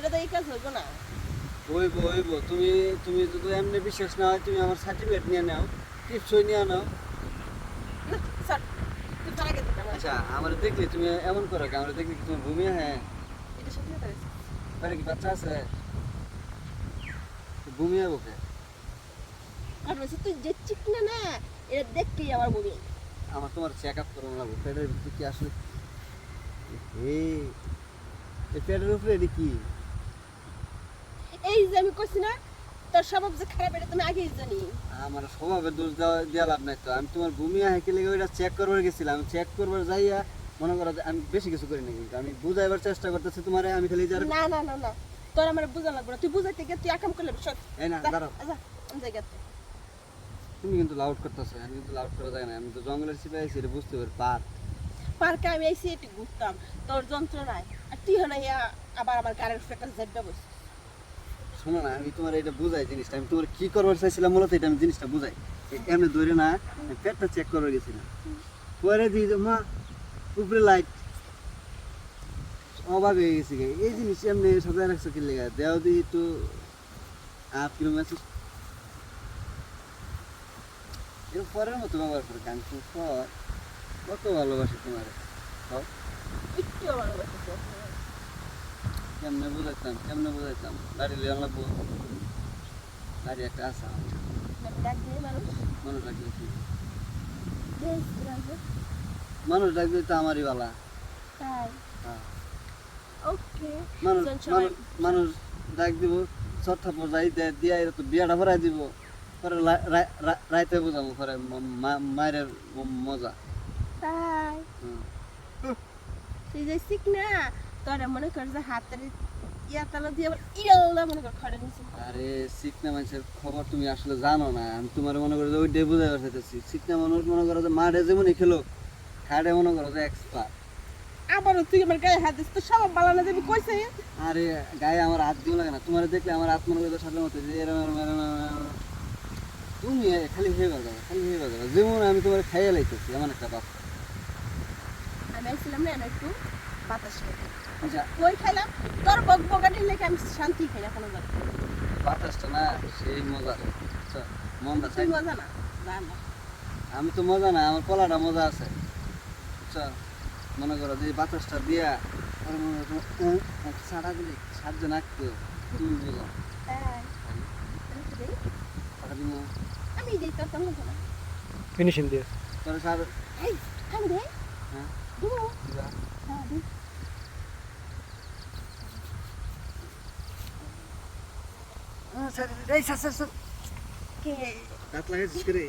এটা তো এই কাজ হইব না। হইব তুমি তুমি যদি এমনি বিশ্বাস না হয় তুমি আমার সার্টিফিকেট নিয়ে নাও, টিপসই নিয়ে নাও। না স্যার, তুই তার আগে দিতে আচ্ছা আমার দেখলে তুমি এমন করো কি? আমরা দেখলে কি তোমার ঘুমিয়ে? হ্যাঁ, এটা সত্যি কথা। বাড়ি কি বাচ্চা আছে? ঘুমিয়ে বকে আর বলছি তুই যে চিকনা না, এটা দেখতেই আমার বমি। আমার তোমার চেক আপ করো লাগবে পেটের ভিতরে কি আসলে। এই এই পেটের উপরে এটি কি? এই যে আমি কইছি না তোর স্বভাব যে খারাপ, এটা তুমি আগেই জানি। আমার স্বভাবে দোষ দেওয়া লাভ নাই তো। আমি তোমার ঘুমিয়ে হেঁকে লেগে ওইটা চেক করবার গেছিলাম। আমি চেক করবার যাইয়া মনে করো যে আমি বেশি কিছু করি না, কিন্তু আমি বুঝাইবার চেষ্টা করতেছি তোমারে। আমি খালি যার না না না না, তোর আমার বুঝা লাগবে না। তুই বুঝাইতে গিয়ে তুই আকাম করলে সব। এই না দাঁড়াও, আচ্ছা আমি জায়গাতে তুমি কিন্তু লাউড করতেছো। আমি কিন্তু লাউড করা যায় না। আমি তো জঙ্গলের সিপে আইছি, এটা বুঝতে পারি পার। পার্কে আমি আইসি একটু ঘুরতাম, তোর যন্ত্রণায়। আর তুই হনা ইয়া আবার আমার গাড়ির উপরে একটা জেড্ডা বসে। শোনো না, আমি তোমার এটা বুঝাই জিনিসটা। আমি তোমার কি করবার চাইছিলাম মূলত এটা আমি জিনিসটা বুঝাই। এমনি ধরে না, আমি পেটটা চেক করবার গেছিলাম। পরে দিয়ে যে মা উপরে লাইট, অবাক হয়ে গেছি গে। এই জিনিস এমনি সাজায় রাখছো কি লেগে? দেও দিই একটু আপ কিলো মেসেজ এর পরের মতো ব্যবহার করে গান পর। কত ভালোবাসি তোমার। একটু আমার বসেছে। কেমনে বুঝাইতাম গাড়ি লিয়ে লাগবো। গাড়ি একটা আসা ডাক দিয়ে মানুষ মানুষ ডাকলে কি? বেশ রাখবে। মানুষ ডাকলে তো আমারই বালা। তাই হ্যাঁ। ওকে। মানুষ শোন সবাই, মানুষ মানুষ ডাক দিব, ছট্টা পর্যায়ে দিয়া এরা তো বিয়াটা ভরাই দিব। পরে রাইতে বুঝাবো পরে মায়ের মজা। তাই হুম। তুই যে শিখ না, তোরা মনে কর যে হাতের ইয়া তালা দিয়ে আবার ইরাল্লা মনে কর খড়ে নিছে। আরে সিকনা মানুষের খবর তুমি আসলে জানো না। আমি তোমার মনে করো যে ওইটাই বুঝাইবার চাইতেছি। সিকনা মানুষ মনে করো যে মাঠে যেমনই খেলো, খাটে মনে করো যে এক্সপার্ট। আবারও তুই আমার গায়ে হাত দিস, তো সব বালানা দেবী কইছে। আরে গায়ে আমার হাত দিও লাগে না। তোমার দেখলে আমার হাত মনে করো সাথে মতো যে এরম। তুমি খালি হয়ে যাবে, খালি হয়ে যাবে। যেমন আমি তোমার খাইয়ে লাইতেছি এমন একটা বাপ। আমি আইছিলাম না একটু বাতাস খেতে। আচ্ছা কই খাইলাম তোর বক বকাটির লেগে আমি শান্তি খাই না কোনো জায়গা। বাতাসটা না সেই মজা। আচ্ছা মনটা তুই চাই। মজা না জান না। আমি তো মজা না, আমার কলাটা মজা আছে। আচ্ছা মনে করো যে এই বাতাসটা দিয়া আর মনে করো সারা দিলে সাহায্য নাকতো। তুমি বুঝো তাই আমি তো দেই, সারাদিন আমি দেই তোর কেমন না। ফিনিশিং দিয়ে তোর সার। এই আমি দেই হ্যাঁ দিব। দিবা? হ্যাঁ দিই। এই স্যার স্যার স্যার কে দাঁত লাগাইছিস করে।